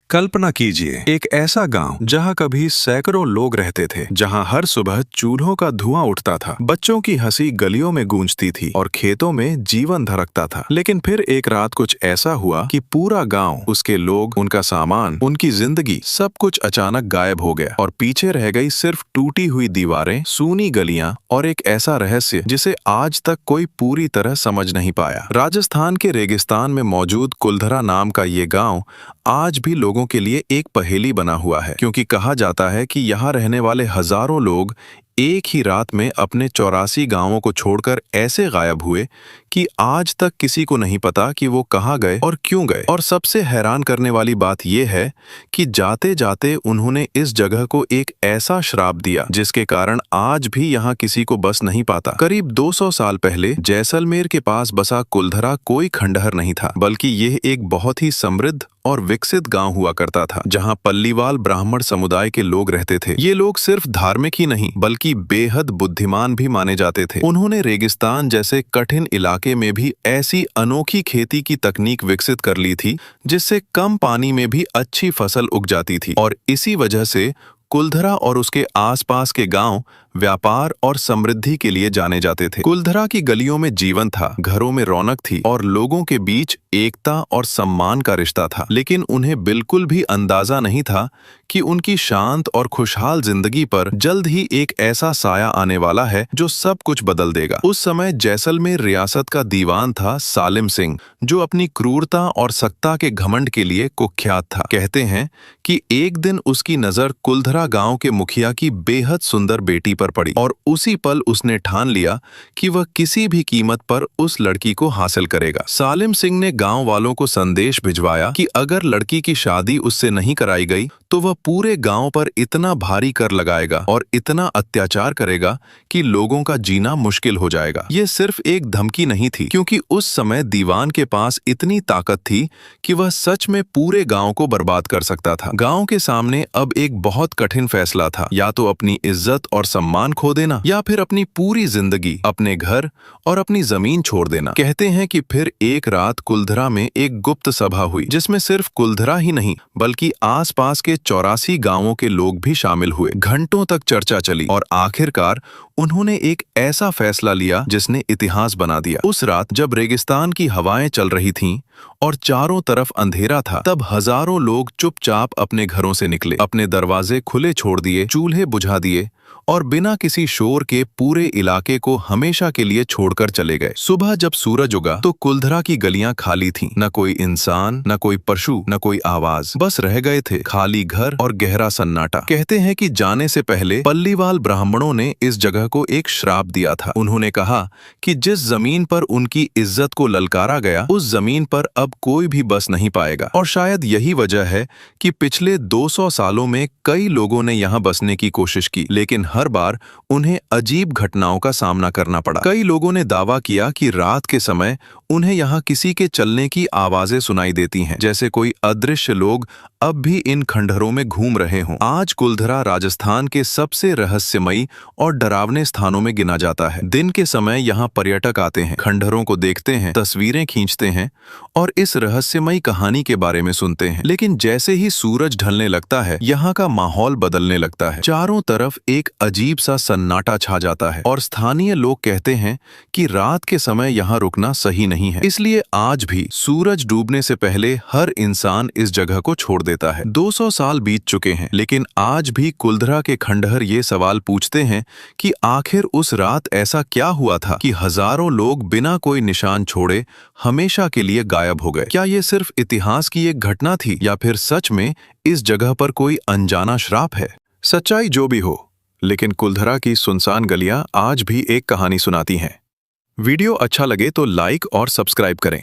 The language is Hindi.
कल्पना कीजिए एक ऐसा गांव जहां कभी सैकड़ों लोग रहते थे, जहां हर सुबह चूल्हों का धुआं उठता था, बच्चों की हंसी गलियों में गूंजती थी और खेतों में जीवन धड़कता था। लेकिन फिर एक रात कुछ ऐसा हुआ कि पूरा गांव, उसके लोग, उनका सामान, उनकी जिंदगी, सब कुछ अचानक गायब हो गया और पीछे रह गई सिर्फ टूटी हुई दीवारें, सूनी गलियां और एक ऐसा रहस्य जिसे आज तक कोई पूरी तरह समझ नहीं पाया। राजस्थान के रेगिस्तान में मौजूद कुलधरा नाम का ये गांव आज भी लोगों के लिए एक पहेली बना हुआ है, क्योंकि कहा जाता है कि यहाँ रहने वाले हजारों लोग एक ही रात में अपने 84 गांवों को छोड़कर ऐसे गायब हुए कि आज तक किसी को नहीं पता कि वो कहाँ गए और क्यों गए। और सबसे हैरान करने वाली बात यह है कि जाते जाते उन्होंने इस जगह को एक ऐसा श्राप दिया जिसके कारण आज भी यहाँ किसी को बस नहीं पाता। करीब 200 साल पहले जैसलमेर के पास बसा कुलधरा कोई खंडहर नहीं था, बल्कि यह एक बहुत ही समृद्ध और विकसित गांव हुआ करता था, जहां पल्लीवाल ब्राह्मण समुदाय के लोग रहते थे। ये लोग सिर्फ धार्मिक ही नहीं बल्कि बेहद बुद्धिमान भी माने जाते थे। उन्होंने रेगिस्तान जैसे कठिन इलाके में भी ऐसी अनोखी खेती की तकनीक विकसित कर ली थी जिससे कम पानी में भी अच्छी फसल उग जाती थी। और इसी वजह से कुलधरा और उसके आसपास के गांव व्यापार और समृद्धि के लिए जाने जाते थे। कुलधरा की गलियों में जीवन था, घरों में रौनक थी और लोगों के बीच एकता और सम्मान का रिश्ता था। लेकिन उन्हें बिल्कुल भी अंदाजा नहीं था कि उनकी शांत और खुशहाल जिंदगी पर जल्द ही एक ऐसा साया आने वाला है जो सब कुछ बदल देगा। उस समय जैसलमेर रियासत का दीवान था सालिम सिंह, जो अपनी क्रूरता और सत्ता के घमंड के लिए कुख्यात था। कहते हैं कि एक दिन उसकी नजर कुलधरा गांव के मुखिया की बेहद सुंदर बेटी पर पड़ी और उसी पल उसने ठान लिया कि वह किसी भी कीमत पर उस लड़की को हासिल करेगा। सालिम सिंह ने गांव वालों को संदेश भिजवाया कि अगर लड़की की शादी उससे नहीं कराई गई तो वह पूरे गांव पर इतना भारी कर लगाएगा और इतना अत्याचार करेगा कि लोगों का जीना मुश्किल हो जाएगा। ये सिर्फ एक धमकी नहीं थी, क्योंकि उस समय दीवान के पास इतनी ताकत थी कि वह सच में पूरे गांव को बर्बाद कर सकता था। गांव के सामने अब एक बहुत कठिन फैसला था, या तो अपनी इज्जत और सम्मान खो देना या फिर अपनी पूरी जिंदगी, अपने घर और अपनी जमीन छोड़ देना। कहते हैं कि फिर एक रात कुलधरा में एक गुप्त सभा हुई, जिसमें सिर्फ कुलधरा ही नहीं बल्कि आसपास के 84 गांवों के लोग भी शामिल हुए। घंटों तक चर्चा चली और आखिरकार उन्होंने एक ऐसा फैसला लिया जिसने इतिहास बना दिया। उस रात जब रेगिस्तान की हवाएं चल रही थीं और चारों तरफ अंधेरा था, तब हजारों लोग चुपचाप अपने घरों से निकले, अपने दरवाजे खुले छोड़ दिए, चूल्हे बुझा दिए और बिना किसी शोर के पूरे इलाके को हमेशा के लिए छोड़कर चले गए। सुबह जब सूरज उगा तो कुलधरा की गलियां खाली थीं, न कोई इंसान, न कोई पशु, न कोई आवाज, बस रह गए थे खाली घर और गहरा सन्नाटा। कहते हैं कि जाने से पहले पल्लीवाल ब्राह्मणों ने इस जगह को एक श्राप दिया था। उन्होंने कहा कि जिस जमीन पर उनकी इज्जत को ललकारा गया, उस जमीन पर अब कोई भी बस नहीं पाएगा। और शायद यही वजह है कि पिछले 200 सालों में कई लोगों ने यहाँ बसने की कोशिश की, लेकिन हर बार उन्हें अजीब घटनाओं का सामना करना पड़ा। कई लोगों ने दावा किया कि रात के समय उन्हें यहाँ किसी के चलने की आवाजें सुनाई देती हैं, जैसे कोई अदृश्य लोग अब भी इन खंडहरों में घूम रहे हों। आज कुलधरा राजस्थान के सबसे रहस्यमयी और डरावने स्थानों में गिना जाता है। दिन के समय यहाँ पर्यटक आते हैं, खंडहरों को देखते हैं, तस्वीरें खींचते हैं और इस रहस्यमयी कहानी के बारे में सुनते हैं। लेकिन जैसे ही सूरज ढलने लगता है, यहाँ का माहौल बदलने लगता है। चारों तरफ एक अजीब सा सन्नाटा छा जाता है और स्थानीय लोग कहते हैं कि रात के समय यहाँ रुकना सही नहीं है। इसलिए आज भी सूरज डूबने से पहले हर इंसान इस जगह को छोड़ देता है। 200 साल बीत चुके हैं, लेकिन आज भी कुलधरा के खंडहर ये सवाल पूछते हैं कि आखिर उस रात ऐसा क्या हुआ था कि हजारों लोग बिना कोई निशान छोड़े हमेशा के लिए गायब हो गए। क्या ये सिर्फ इतिहास की एक घटना थी या फिर सच में इस जगह पर कोई अनजाना श्राप है? सच्चाई जो भी हो, लेकिन कुलधरा की सुनसान गलियां आज भी एक कहानी सुनाती हैं। वीडियो अच्छा लगे तो लाइक और सब्सक्राइब करें।